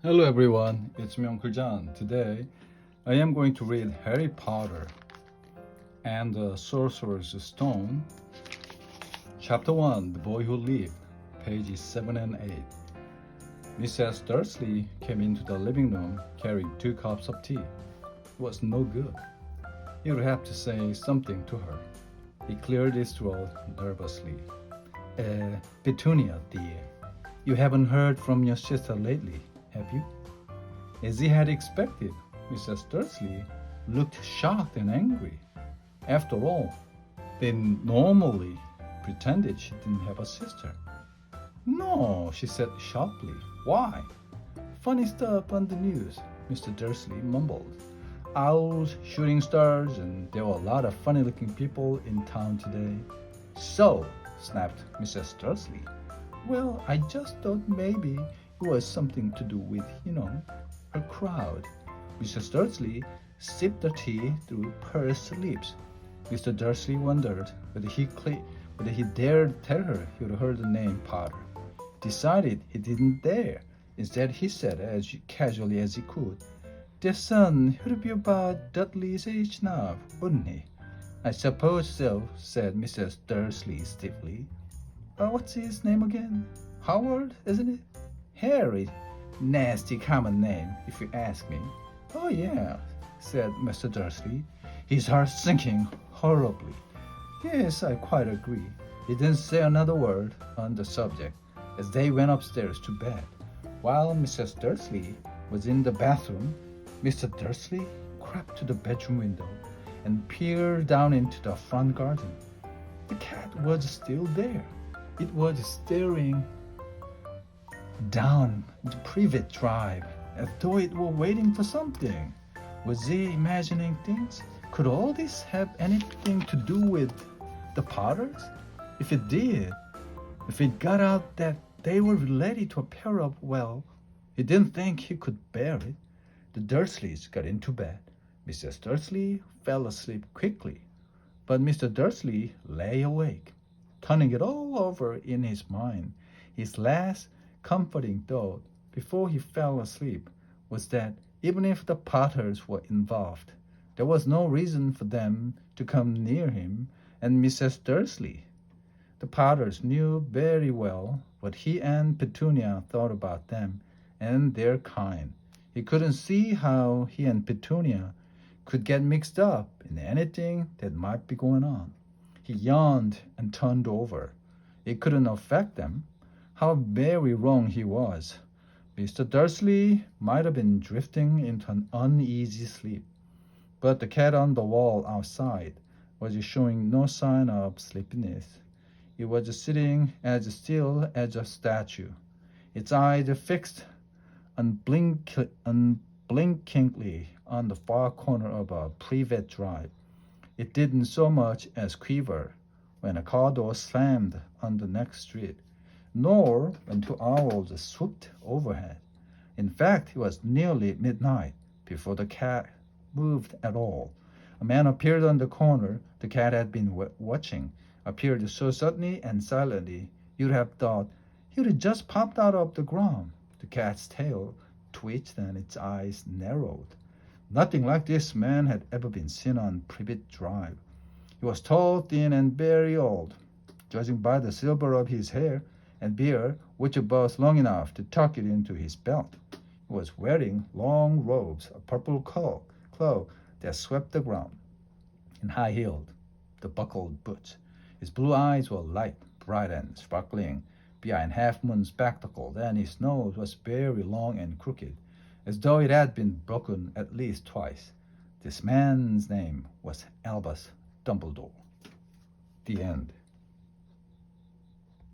Hello everyone, it's me Uncle John. Today I am going to read Harry Potter and the Sorcerer's Stone, Chapter 1, The Boy Who Lived, pages 7 and 8. Mrs. Dursley came into the living room carrying 2 cups of tea. It was no good. He would have to say something to her. He cleared his throat nervously. Petunia, dear, you haven't heard from your sister lately, have you? As he had expected, Mrs. Dursley looked shocked and angry. After all, they normally pretended she didn't have a sister. No, she said sharply. Why? Funny stuff on the news, Mr. Dursley mumbled. Owls, shooting stars, and there were a lot of funny-looking people in town today. So, snapped Mrs. Dursley. Well, I just thought maybe it was something to do with, a crowd. Mrs. Dursley sipped the tea through pursed lips. Mr. Dursley wondered whether he dared tell her he would heard the name Potter. Decided he didn't dare. Instead, he said as casually as he could, "Their son would be about Dudley's age now, wouldn't he?" "I suppose so," said Mrs. Dursley stiffly. What's his name again? Howard, isn't it? Harry. Nasty common name, if you ask me. Oh, yeah, said Mr. Dursley, his heart sinking horribly. Yes, I quite agree. He didn't say another word on the subject as they went upstairs to bed. While Mrs. Dursley was in the bathroom, Mr. Dursley crept to the bedroom window and peered down into the front garden. The cat was still there. It was staring down the privet drive as though it were waiting for something. Was he imagining things? Could all this have anything to do with the Potters? If it did, if it got out that they were related to a pair of, he didn't think he could bear it. The Dursleys got into bed. Mrs. Dursley fell asleep quickly, but Mr. Dursley lay awake, turning it all over in his mind. His last comforting thought before he fell asleep was that even if the Potters were involved, there was no reason for them to come near him and Mrs. Dursley. The Potters knew very well what he and Petunia thought about them and their kind. He couldn't see how he and Petunia could get mixed up in anything that might be going on. He yawned and turned over. It couldn't affect them. How very wrong he was. Mr. Dursley might have been drifting into an uneasy sleep, but the cat on the wall outside was showing no sign of sleepiness. It was sitting as still as a statue, its eyes fixed unblinkingly on the far corner of a privet drive. It didn't so much as quiver when a car door slammed on the next street, nor when 2 owls swooped overhead. In fact, it was nearly midnight before the cat moved at all. A man appeared on the corner the cat had been watching, appeared so suddenly and silently you'd have thought he would just popped out of the ground. The cat's tail twitched and its eyes narrowed. Nothing like this man had ever been seen on Privet Drive. He was tall, thin, and very old, judging by the silver of his hair and beard, which was long enough to tuck it into his belt. He was wearing long robes of purple cloth that swept the ground, and high-heeled, the buckled boots. His blue eyes were light, bright, and sparkling behind half-moon spectacles, and his nose was very long and crooked, as though it had been broken at least twice. This man's name was Albus Dumbledore. The end.